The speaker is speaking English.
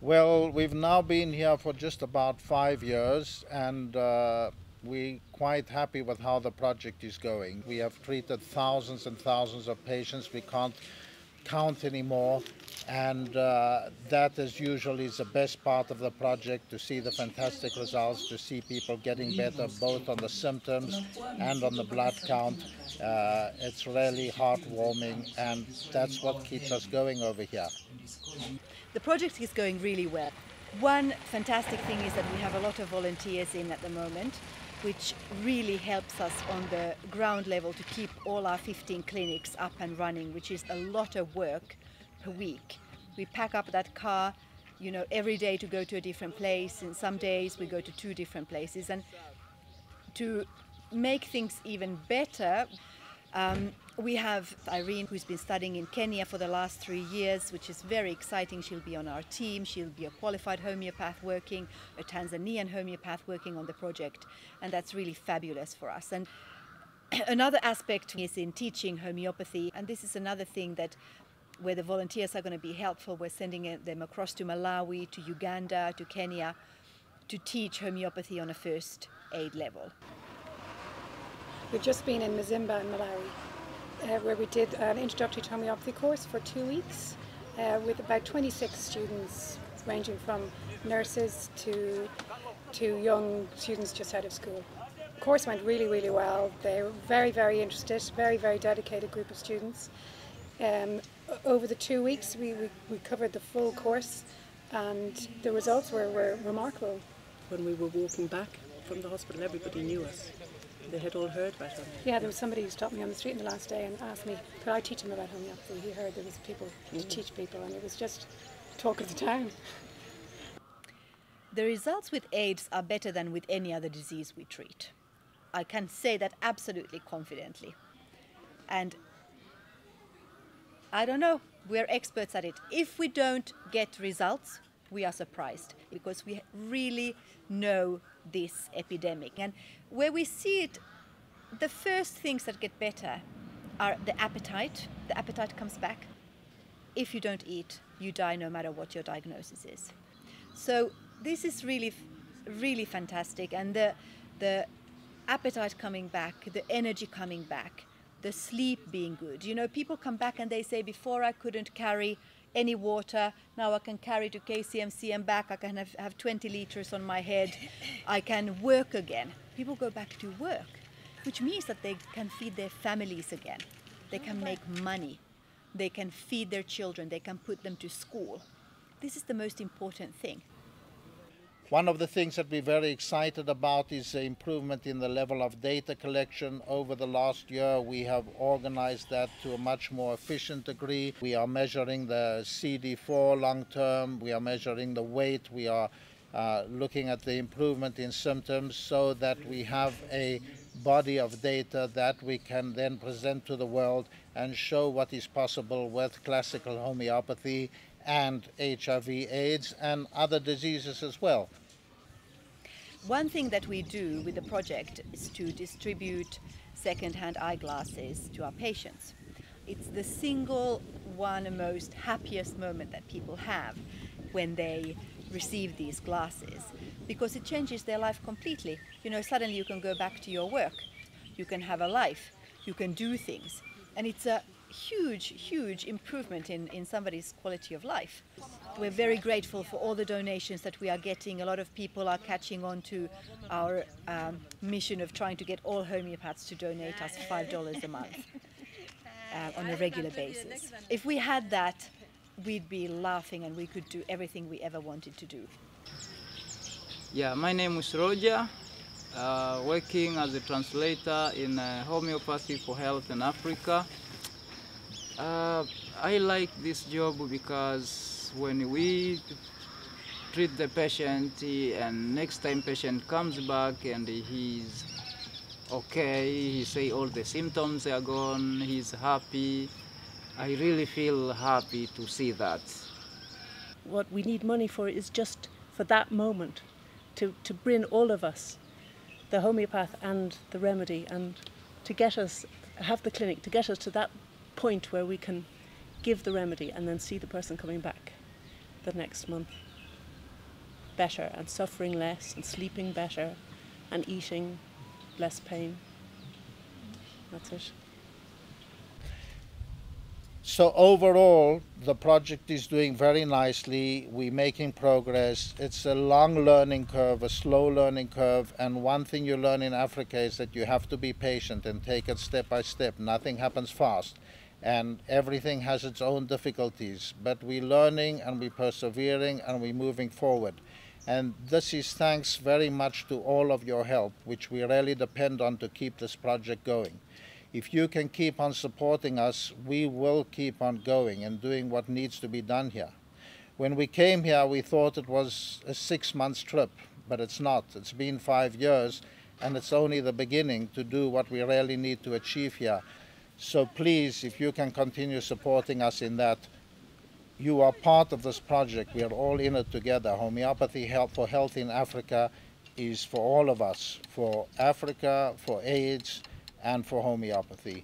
Well, we've now been here for just about 5 years, and we're quite happy with how the project is going. We have treated thousands and thousands of patients. We can't count anymore, and that is usually the best part of the project, to see the fantastic results, to see people getting better both on the symptoms and on the blood count. It's really heartwarming, and that's what keeps us going over here. The project is going really well. One fantastic thing is that we have a lot of volunteers in at the moment, which really helps us on the ground level to keep all our 15 clinics up and running, which is a lot of work per week. We pack up that car, every day to go to a different place, and some days we go to 2 different places. And to make things even better, we have Irene, who's been studying in Kenya for the last 3 years, which is very exciting. She'll be on our team. She'll be a qualified homeopath working, a Tanzanian homeopath working on the project, and that's really fabulous for us. And another aspect is in teaching homeopathy, and this is another thing that where the volunteers are going to be helpful. We're sending them across to Malawi, to Uganda, to Kenya to teach homeopathy on a first aid level. We've just been in Mazimba in Malawi, where we did an introductory to homeopathy course for 2 weeks with about 26 students, ranging from nurses to young students just out of school. The course went really, really well. They were very, very interested, very, very dedicated group of students. Over the 2 weeks, we covered the full course, and the results were remarkable. When we were walking back from the hospital, everybody knew us. They had all heard about homeopathy. Yeah, there was somebody who stopped me on the street in the last day and asked me, could I teach him about homeopathy? He heard there was people to teach people, and it was just talk of the town. The results with AIDS are better than with any other disease we treat. I can say that absolutely confidently. And I don't know, we're experts at it. If we don't get results, we are surprised, because we really know this epidemic. And where we see it, the first things that get better are the appetite. The appetite comes back. If you don't eat, you die no matter what your diagnosis is. So this is really, really fantastic. And the appetite coming back, the energy coming back, the sleep being good. People come back and they say, before I couldn't carry any water, now I can carry to KCMC and back. I can have 20 liters on my head. I can work again. People go back to work, which means that they can feed their families again. They can make money. They can feed their children. They can put them to school. This is the most important thing. One of the things that we're very excited about is the improvement in the level of data collection. Over the last year, we have organized that to a much more efficient degree. We are measuring the CD4 long term, we are measuring the weight, we are looking at the improvement in symptoms, so that we have a body of data that we can then present to the world and show what is possible with classical homeopathy and HIV/AIDS and other diseases as well. One thing that we do with the project is to distribute second-hand eyeglasses to our patients. It's the single one most happiest moment that people have when they receive these glasses, because it changes their life completely. Suddenly you can go back to your work, you can have a life, you can do things, and it's a huge improvement in somebody's quality of life. We're very grateful for all the donations that we are getting. A lot of people are catching on to our mission of trying to get all homeopaths to donate us $5 a month on a regular basis. If we had that, we'd be laughing and we could do everything we ever wanted to do. Yeah, my name is Roger, working as a translator in Homeopathy for Health in Africa. I like this job because when we treat the patient and next time patient comes back and he's okay, he say all the symptoms are gone, he's happy, I really feel happy to see that. What we need money for is just for that moment, to bring all of us, the homeopath and the remedy, and to get us, have the clinic, to get us to that point where we can give the remedy and then see the person coming back the next month. better and suffering less and sleeping better and eating less pain. That's it. So overall, the project is doing very nicely. We're making progress. It's a long learning curve, a slow learning curve. And one thing you learn in Africa is that you have to be patient and take it step by step. Nothing happens fast. And everything has its own difficulties. But we're learning and we're persevering and we're moving forward. And this is thanks very much to all of your help, which we really depend on to keep this project going. If you can keep on supporting us, we will keep on going and doing what needs to be done here. When we came here, we thought it was a 6-month trip, but it's not. It's been 5 years, and it's only the beginning to do what we really need to achieve here. So please, if you can continue supporting us in that, you are part of this project. We are all in it together. Homeopathy for Health in Africa is for all of us, for Africa, for AIDS, and for homeopathy.